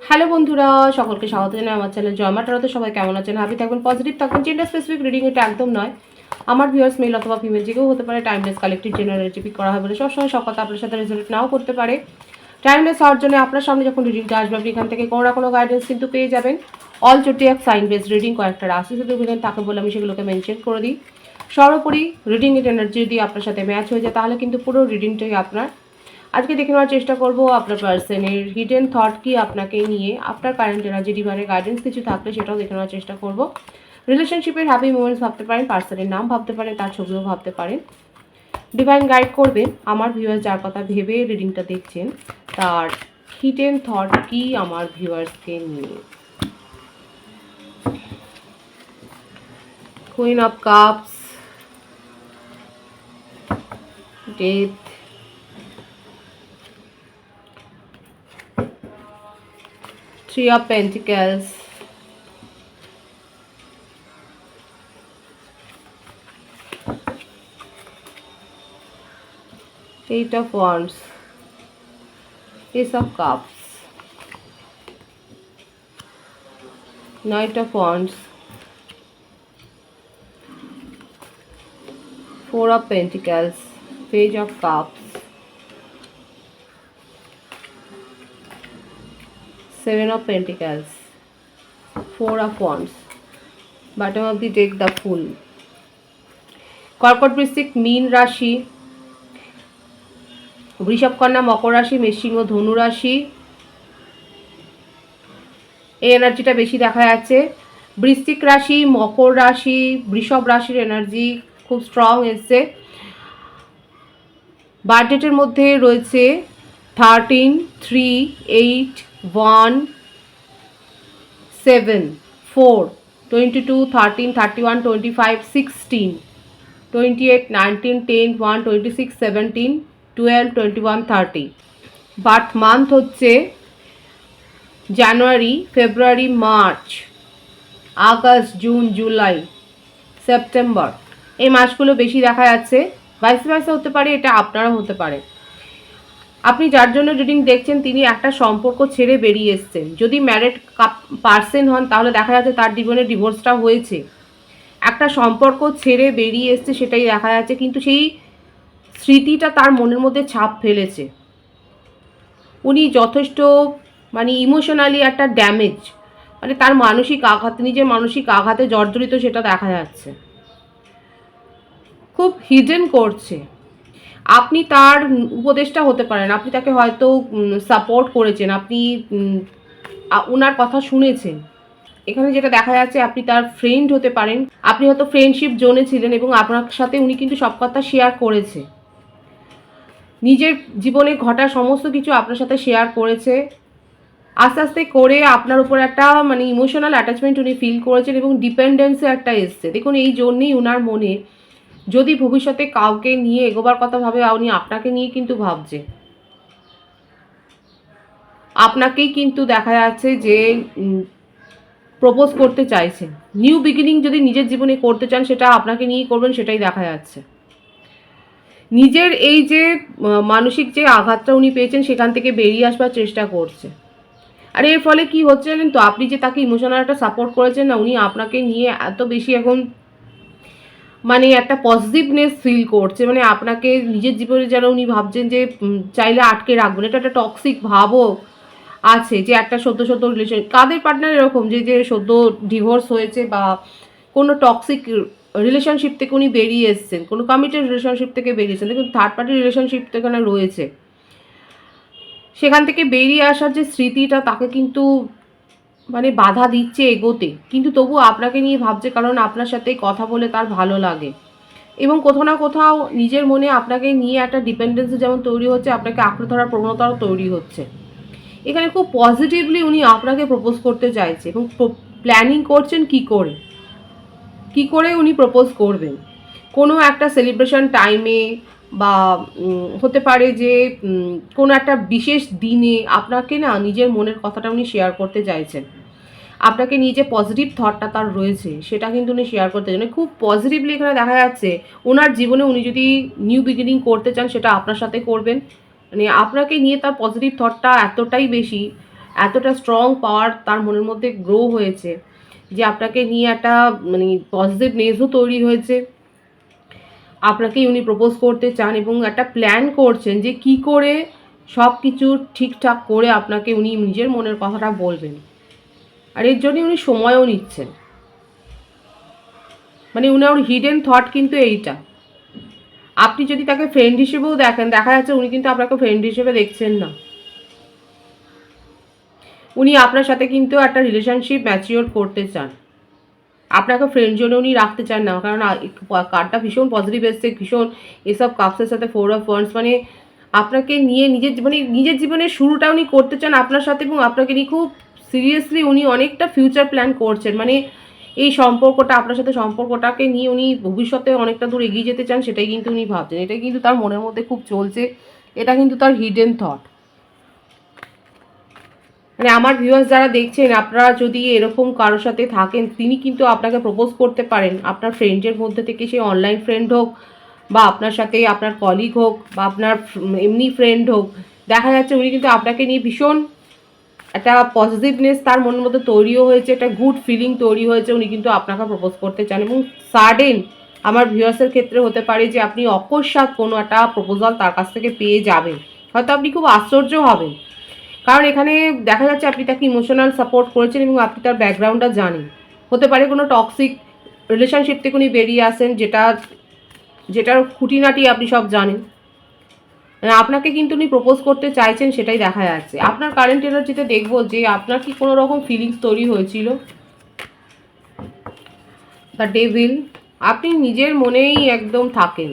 Hello বন্ধুরা, সকলকে স্বাগত জানাই আমার চ্যানেল জয়মা ট্যারোতে। সবাই কেমন আছেন? হ্যাপি থাকবেন, পজিটিভ থাকবেন। জেন্ডার স্পেসিফিক রিডিং এটা একদম নয়। আমার ভিউয়ার্স মেল অথবা ফিমেল যে কেউ হতে পারে। টাইমলেস কালেক্টিভ জেনারেল পিক করা হয় বলে সবসময় সব কথা আপনার সাথে রেজোনেট নাও করতে পারে। টাইমলেস হওয়ার জন্য আপনার সামনে যখন রিডিংটা আসবে আপনি এখান থেকে কোনো না কোনো গাইডেন্স কিন্তু পেয়ে যাবেন। অল জোটিয়াক সাইন বেস রিডিং কয়েকটা রাশি শুধু বলেন তাকে বলে আমি সেগুলোকে মেনশন করে দিই। সর্বোপরি রিডিংয়ের এনার্জি যদি আপনার সাথে ম্যাচ হয়ে যায় তাহলে কিন্তু পুরো রিডিংটাই আপনার। আজকে দেখে নেওয়ার চেষ্টা করব আপনার পার্সনের হিডেন থট কি আপনাকে নিয়ে, আপনার কারেন্ট এনার্জি ডিভাইনে গাইডেন্স কিছু থাকলে সেটাও দেখে নেওয়ার চেষ্টা করব। রিলেশনশিপের হ্যাপি মোমেন্টস ভাবতে পারেন, পার্সনের নাম ভাবতে পারেন, তার ছবিও ভাবতে পারেন। ডিভাইন গাইড করবেন আমার ভিউয়ার্স যার কথা ভেবে রিডিংটা দেখছেন তার হিডেন থট কি আমার ভিউয়ার্সকে নিয়ে। Queen of cups, death, Three of Pentacles, Eight of Wands, Ace of Cups, Knight of Wands, Four of Pentacles, Page of Cups, Seven of Pentacles, Four of Wands, bottom of the deck the Fool, কর্কট বৃশ্চিক মীন রাশি, বৃষভ কন্যা মকর রাশি, মেষসিংহ ধনু রাশি এই এনার্জিটা বেশি দেখা যাচ্ছে। বৃশ্চিক রাশি, মকর রাশি, বৃষভ রাশির এনার্জি খুব স্ট্রং এসছে। বার্থডেটের মধ্যে রয়েছে 13, 3, 8, 1, 7, 4, 22, 13, 31, 25, 16, 28, 19, 10, 1, 26, 17, 12, 21, 30। বার্থ মান্থ হচ্ছে January, February, March, August, June, July, September এই মাসগুলো বেশি দেখা যাচ্ছে। ভাইস ভার্সা হতে পারে, এটা আপনারও হতে পারে। আপনি যার জন্য রিডিং দেখছেন তিনি একটা সম্পর্ক ছেড়ে বেরিয়ে এসছেন। যদি ম্যারিড পার্সন হন তাহলে দেখা যাচ্ছে তার জীবনে ডিভোর্সটা হয়েছে, একটা সম্পর্ক ছেড়ে বেরিয়ে এসছে সেটাই দেখা যাচ্ছে। কিন্তু সেই স্মৃতিটা তার মনের মধ্যে ছাপ ফেলেছে। উনি যথেষ্ট ইমোশনালি একটা ড্যামেজ, তার মানসিক আঘাত, নিজের মানসিক আঘাতে জর্জরিত সেটা দেখা যাচ্ছে। খুব হিডেন করছে। আপনি তার উপদেষ্টা হতে পারেন, আপনি তাকে হয়তো সাপোর্ট করেছেন, আপনি ওনার কথা শুনেছেন। এখানে যেটা দেখা যাচ্ছে আপনি তার ফ্রেন্ড হতে পারেন, আপনি হয়তো ফ্রেন্ডশিপ জোনে ছিলেন এবং আপনার সাথে উনি কিন্তু সব কথা শেয়ার করেছে। নিজের জীবনে ঘটা সমস্ত কিছু আপনার সাথে শেয়ার করেছে। আস্তে আস্তে করে আপনার উপর একটা ইমোশনাল অ্যাটাচমেন্ট উনি ফিল করেছেন এবং ডিপেন্ডেন্সে একটা এসছে। দেখুন এই জন্যেই ওনার মনে যদি ভবিষ্যতে কাউকে নিয়ে এগোবার কথা ভাবে উনি আপনাকে নিয়ে কিন্তু ভাবছে। আপনাকেই কিন্তু দেখা যাচ্ছে যে প্রপোজ করতে চাইছেন। নিউ বিগিনিং যদি নিজের জীবনে করতে চান সেটা আপনাকে নিয়েই করবেন, সেটাই দেখা যাচ্ছে। নিজের এই যে মানসিক যে আঘাতটা উনি পেয়েছেন সেখান থেকে বেরিয়ে আসবার চেষ্টা করছে। আর এর ফলে কি হচ্ছে জানেন তো, আপনি যে তাকে ইমোশনাল একটা সাপোর্ট করেছেন না, উনি আপনাকে নিয়ে এত বেশি এখন একটা পজিটিভনেস ফিল করছে। আপনাকে নিজের জীবনে যেন উনি ভাবছেন যে চাইলে আটকে রাখবেন। এটা একটা টক্সিক ভাবও আছে যে একটা সদ্য রিলেশন, কাদের পার্টনার এরকম যে যে সদ্য ডিভোর্স হয়েছে বা কোনো টক্সিক রিলেশনশিপ থেকে উনি বেরিয়ে এসছেন, কোনো কমিটেড রিলেশনশিপ থেকে বেরিয়েছেন। দেখুন থার্ড পার্টি রিলেশনশিপ তো এখানে রয়েছে, সেখান থেকে বেরিয়ে আসার যে স্মৃতিটা তাকে কিন্তু বাধা দিচ্ছে এগোতে, কিন্তু তবু আপনাকে নিয়ে ভাবছে কারণ আপনার সাথে কথা বলে তার ভালো লাগে এবং কোথাও না কোথাও নিজের মনে আপনাকে নিয়ে একটা ডিপেন্ডেন্সি যেমন তৈরি হচ্ছে, আপনাকে আঁকড়ে ধরার প্রবণতাও তৈরি হচ্ছে। এখানে খুব পজিটিভলি উনি আপনাকে প্রপোজ করতে চাইছে এবং প্ল্যানিং করছেন কি করে উনি প্রপোজ করবেন। কোনো একটা সেলিব্রেশন টাইমে বা হতে পারে যে কোনো একটা বিশেষ দিনে আপনাকে না নিজের মনের কথাটা উনি শেয়ার করতে চাইছেন। আপনাকে নিয়ে যে পজিটিভ থটটা তার রয়েছে সেটা কিন্তু উনি শেয়ার করতে চান। খুব পজিটিভলি এখানে দেখা যাচ্ছে ওনার জীবনে উনি যদি নিউ বিগিনিং করতে চান সেটা আপনার সাথে করবেন। আপনাকে নিয়ে তার পজিটিভ থটটা এতটাই বেশি, এতটা স্ট্রং পাওয়ার তার মনের মধ্যে গ্রো হয়েছে যে আপনাকে নিয়ে একটা মানে পজিটিভনেসও তৈরি হয়েছে। আপনাকেই উনি প্রপোজ করতে চান এবং একটা প্ল্যান করছেন যে কি করে সব কিছু ঠিকঠাক করে আপনাকে উনি নিজের মনের কথাটা বলবেন। আর এর জন্যই উনি সময়ও নিচ্ছেন, মানে উনার হিডেন থট কিন্তু এইটা। আপনি যদি তাকে ফ্রেন্ড হিসেবেও দেখেন, দেখা যাচ্ছে উনি কিন্তু আপনাকে ফ্রেন্ড হিসেবে দেখছেন না। উনি আপনার সাথে কিন্তু একটা রিলেশনশিপ ম্যাচিওর করতে চান, আপনাকে ফ্রেন্ড জোনে উনি রাখতে চান না। কারণ কার্ডটা ভীষণ পজিটিভ এসছে, ভীষণ এসব কাপসের সাথে 4 অফ ওয়ান্ডস, মানে আপনাকে নিয়ে নিজের জীবনের শুরুটা উনি করতে চান আপনার সাথে, এবং আপনাকে নিয়ে খুব সিরিয়াসলি উনি অনেকটা ফিউচার প্ল্যান করছেন। মানে এই সম্পর্কটা, আপনার সাথে সম্পর্কটাকে নিয়ে উনি ভবিষ্যতে অনেকটা দূর এগিয়ে যেতে চান, সেটাই কিন্তু উনি ভাবছেন। এটাই কিন্তু তার মনের মধ্যে খুব চলছে, এটা কিন্তু তার হিডেন থট। মানে আমার ভিউয়ার্স যারা দেখছেন, আপনারা যদি এরকম কারোর সাথে থাকেন, তিনি কিন্তু আপনাকে প্রপোজ করতে পারেন আপনার ফ্রেন্ডের মধ্যে থেকে, সে অনলাইন ফ্রেন্ড হোক বা আপনার সাথে আপনার কলিগ হোক বা আপনার এমনি ফ্রেন্ড হোক। দেখা যাচ্ছে উনি কিন্তু আপনাকে নিয়ে ভীষণ একটা পজিটিভনেস তার মনের মধ্যে তৈরিও হয়েছে, একটা গুড ফিলিং তৈরি হয়েছে, উনি কিন্তু আপনাকে প্রপোজ করতে চান। এবং সাডেন আমার ভিউয়ার্সের ক্ষেত্রে হতে পারে যে আপনি অকস্মাৎ কোনো একটা প্রপোজাল তার কাছ থেকে পেয়ে যাবেন, হয়তো আপনি খুব আশ্চর্য হবেন। কারণ এখানে দেখা যাচ্ছে আপনি তাকে ইমোশনাল সাপোর্ট করেছেন এবং আপনি তার ব্যাকগ্রাউন্ডটা জানেন। হতে পারে কোনো টক্সিক রিলেশনশিপ থেকে উনি বেরিয়ে আসেন, যেটার খুঁটিনাটি আপনি সব জানেন। আপনাকে কিন্তু উনি প্রপোজ করতে চাইছেন, সেটাই দেখা যাচ্ছে। আপনার কারেন্ট এনার্জিতে দেখবো যে আপনার কি কোনো রকম ফিলিংস তৈরি হয়েছিল। দ্য ডেভিল, আপনি নিজের মনেই একদম থাকেন।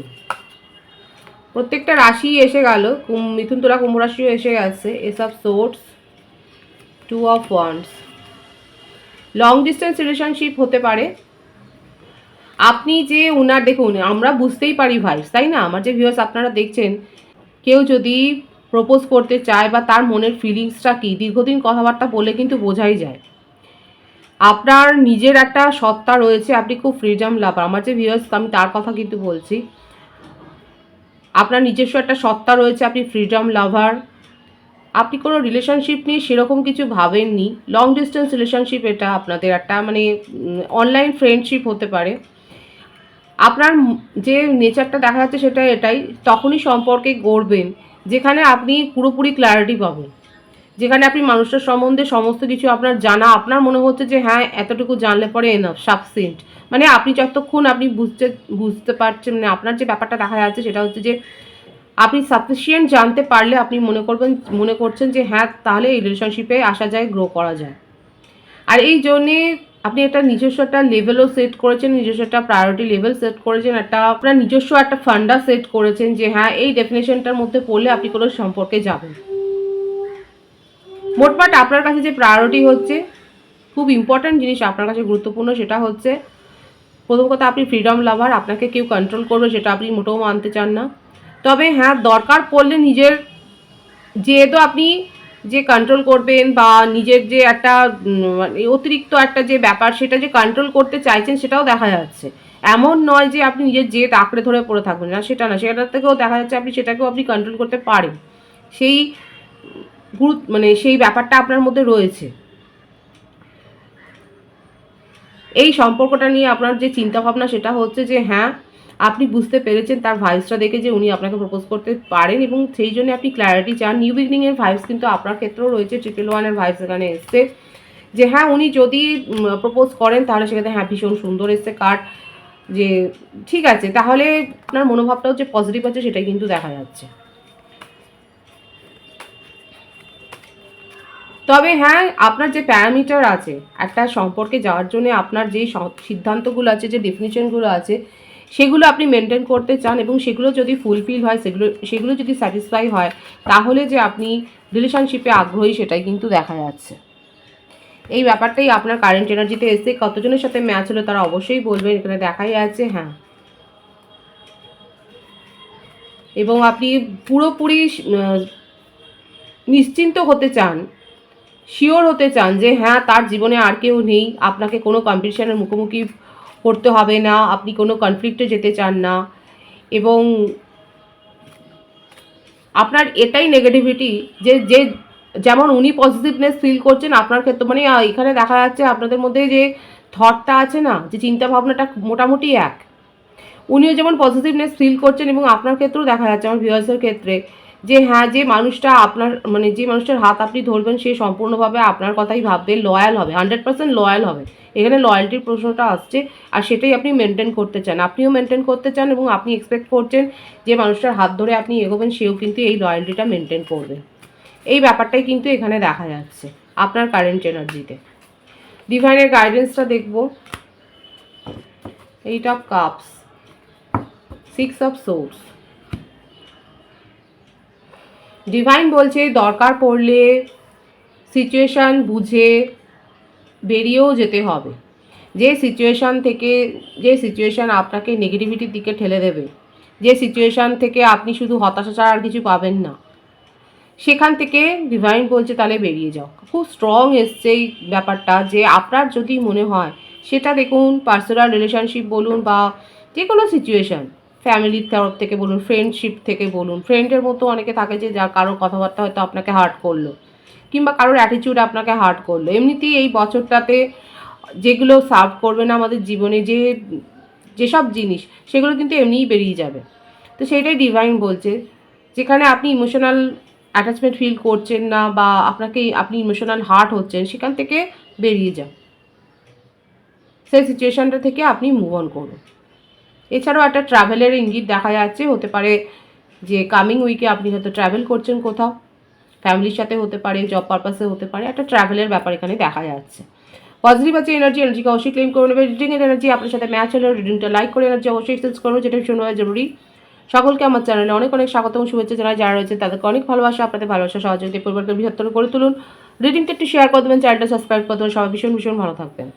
প্রত্যেকটা রাশি এসে গেল, মিথুন তুলা কুম্ভ রাশিও এসে গেছে। S of swords, 2 of wands. Long distance relationship হতে পারে। আপনি যে উনার, দেখুন আমরা বুঝতেই পারি ভাইস, তাই না? আমার যে ভিউয়ার্স আপনারা দেখছেন, কেউ যদি প্রপোজ করতে চায় বা তার মনের ফিলিংসটা কি, দীর্ঘদিন কথাবার্তা বলে কিন্তু বোঝাই যায়। আপনার নিজের একটা সত্তা রয়েছে, আপনি খুব ফ্রিডম লাভার। আমার যে ভিউয়ার্স, আমি তার কথা কিন্তু বলছি। আপনার নিজস্ব একটা সত্তা রয়েছে, আপনি ফ্রিডম লাভার। আপনি কোনো রিলেশনশিপ নিয়ে সেরকম কিছু ভাবেননি। লং ডিস্টেন্স রিলেশনশিপ এটা আপনাদের একটা মানে অনলাইন ফ্রেন্ডশিপ হতে পারে। আপনার যে নেচারটা দেখা যাচ্ছে সেটা এটাই, তখনই সম্পর্কে গড়বেন যেখানে আপনি পুরোপুরি ক্ল্যারিটি পাবেন, যেখানে আপনি মানুষটার সম্বন্ধে সমস্ত কিছু আপনার জানা, আপনার মনে হচ্ছে যে হ্যাঁ এতটুকু জানলে পরে এনাফ, সাফিসিয়েন্ট। মানে আপনি যতক্ষণ আপনি বুঝতে পারছেন, মানে আপনার যে ব্যাপারটা দেখা যাচ্ছে সেটা হচ্ছে যে আপনি সাফিসিয়েন্ট জানতে পারলে আপনি মনে করছেন যে হ্যাঁ তাহলে এই রিলেশনশিপে আসা যায়, গ্রো করা যায়। আর এই জন্যে আপনি একটা নিজস্ব একটা লেভেলও সেট করেছেন, নিজস্ব একটা প্রায়োরিটি লেভেল সেট করেছেন, একটা আপনার নিজস্ব একটা ফান্ডা সেট করেছেন যে হ্যাঁ এই ডেফিনেশনটার মধ্যে পড়লে আপনি কোনো সম্পর্কে যাবেন। মোটমাট আপনার কাছে যে প্রায়োরিটি হচ্ছে, খুব ইম্পর্ট্যান্ট জিনিস আপনার কাছে গুরুত্বপূর্ণ, সেটা হচ্ছে প্রথম কথা আপনি ফ্রিডম লাভার, আপনাকে কেউ কন্ট্রোল করবে সেটা আপনি মোটেও মানতে চান না। তবে হ্যাঁ দরকার পড়লে নিজের, যেহেতু আপনি যে কন্ট্রোল করবেন বা নিজের যে একটা অতিরিক্ত একটা যে ব্যাপার সেটা যে কন্ট্রোল করতে চাইছেন সেটাও দেখা যাচ্ছে। এমন নয় যে আপনি নিজের জেদ আঁকড়ে ধরে পড়ে থাকবেন না, সেটা না, সেটার থেকেও দেখা যাচ্ছে আপনি সেটাকেও আপনি কন্ট্রোল করতে পারেন। সেই মানে সেই ব্যাপারটা আপনার মধ্যে রয়েছে। এই সম্পর্কটা নিয়ে আপনার যে চিন্তাভাবনা সেটা হচ্ছে যে হ্যাঁ আপনি বুঝতে পেরেছেন তার ভাইবসটা দেখে যে উনি আপনাকে প্রপোজ করতে পারেন এবং সেই জন্য আপনি ক্ল্যারিটি চান। নিউ বিগিনিংয়ের ভাইবস কিন্তু আপনার ক্ষেত্রেও রয়েছে, 111-এর ভাইবস এখানে এসছে যে হ্যাঁ উনি যদি প্রপোজ করেন তাহলে সেক্ষেত্রে হ্যাঁ ভীষণ সুন্দর এসছে কার্ড, যে ঠিক আছে তাহলে আপনার মনোভাবটাও যে পজিটিভ আছে সেটাই কিন্তু দেখা যাচ্ছে। তবে হ্যাঁ আপনার যে প্যারামিটার আছে একটা সম্পর্কে যাওয়ার জন্য, আপনার যেই সিদ্ধান্তগুলো আছে, যে ডেফিনিশনগুলো আছে, সেগুলো আপনি মেনটেন করতে চান এবং সেগুলো যদি ফুলফিল হয়, সেগুলো যদি স্যাটিসফাই হয়, তাহলে যে আপনি রিলেশনশিপে আগ্রহী সেটাই কিন্তু দেখা যাচ্ছে। এই ব্যাপারটাই আপনার কারেন্ট এনার্জিতে এসে কতজনের সাথে ম্যাচ হলো তারা অবশ্যই বলবেন, এখানে দেখাই যাচ্ছে হ্যাঁ। এবং আপনি পুরোপুরি নিশ্চিন্ত হতে চান, শিওর হতে চান যে হ্যাঁ তার জীবনে আর কেউ নেই, আপনাকে কোনো কম্পিটিশনের মুখোমুখি করতে হবে না, আপনি কোনো কনফ্লিক্টে যেতে চান না। এবং আপনার এটাই নেগেটিভিটি যে যে যেমন উনি পজিটিভনেস ফিল করছেন আপনার ক্ষেত্রে, মানে এখানে দেখা যাচ্ছে আপনাদের মধ্যে যে থটটা আছে না, যে চিন্তা ভাবনাটা মোটামুটি এক। উনিও যেমন পজিটিভনেস ফিল করছেন এবং আপনার ক্ষেত্রেও দেখা যাচ্ছে আমার ভিউয়ার্সের ক্ষেত্রে যে হ্যাঁ, যে মানুষটা আপনার মানে যে মানুষটার হাত আপনি ধরবেন সে সম্পূর্ণভাবে আপনার কথাই ভাববে, লয়াল হবে, 100% লয়াল হবে। এখানে লয়্যালটির প্রশ্নটা আসছে, আর সেটাই আপনি মেনটেন করতে চান, আপনিও মেনটেন করতে চান এবং আপনি এক্সপেক্ট করছেন যে মানুষটার হাত ধরে আপনি এগোবেন, সেও কিন্তু এই লয়্যালটিটা মেনটেন করবে। এই ব্যাপারটাই কিন্তু এখানে দেখা যাচ্ছে আপনার কারেন্ট এনার্জিতে। ডিভাইনের গাইডেন্সটা দেখব। 8 of cups, 6 of swords. Divine বলছে দরকার পড়লে সিচুয়েশান বুঝে বেরিয়েও যেতে হবে। যে সিচুয়েশান থেকে, যে সিচুয়েশান আপনাকে নেগেটিভিটির দিকে ঠেলে দেবে, যে সিচুয়েশান থেকে আপনি শুধু হতাশা ছাড়া আর কিছু পাবেন না, সেখান থেকে ডিভাইন বলছে তাহলে বেরিয়ে যাও। খুব স্ট্রং এসছে এই ব্যাপারটা, যে আপনার যদি মনে হয় সেটা দেখুন পার্সোনাল রিলেশনশিপ বলুন বা যে কোনো সিচুয়েশান, ফ্যামিলির তরফ থেকে বলুন, ফ্রেন্ডশিপ থেকে বলুন, ফ্রেন্ডের মতো অনেকে থাকে যে যা কারো কথাবার্তা হয়তো আপনাকে হার্ট করলো, কিংবা কারোর অ্যাটিটিউড আপনাকে হার্ট করলো। এমনিতেই এই বছরটাতে যেগুলো সার্ভ করবে না আমাদের জীবনে, যেসব জিনিস, সেগুলো কিন্তু এমনিই বেরিয়ে যাবে। তো সেইটাই ডিভাইন বলছে, যেখানে আপনি ইমোশনাল অ্যাটাচমেন্ট ফিল করছেন না বা আপনি ইমোশনাল হার্ট হচ্ছেন, সেখান থেকে বেরিয়ে যান, সেই সিচুয়েশানটা থেকে আপনি মুভ অন করুন। এছাড়াও একটা ট্রাভেলের ইঙ্গিত দেখা যাচ্ছে, হতে পারে যে কামিং উইকে আপনি হয়তো ট্রাভেল করছেন কোথাও, ফ্যামিলির সাথে হতে পারে, জব পারপাসে হতে পারে, একটা ট্রাভেলের ব্যাপার এখানে দেখা যাচ্ছে। পজিটিভ আছে এনার্জিকে অবশ্যই ক্লেম করে নেবে। রিডিংয়ের এনার্জি আপনার সাথে ম্যাচ হলে রিডিংটা লাইক করে এনার্জি অবশ্যই এক্সচেঞ্জ করবো, যেটা ভীষণভাবে জরুরি। সকলকে আমার চ্যানেলে অনেক অনেক স্বাগত এবং শুভেচ্ছা জানাই। যারা রয়েছে তাদেরকে অনেক ভালোবাসা, আপনাদের ভালোবাসা সহযোগিতা পরিবর্তন বৃহত্তর করে তুলুন। রিডিংটা একটু শেয়ার করে দেবেন, চ্যানেলটা সাবস্ক্রাইব করে দেবেন। সবাই ভীষণ ভীষণ ভালো থাকবেন।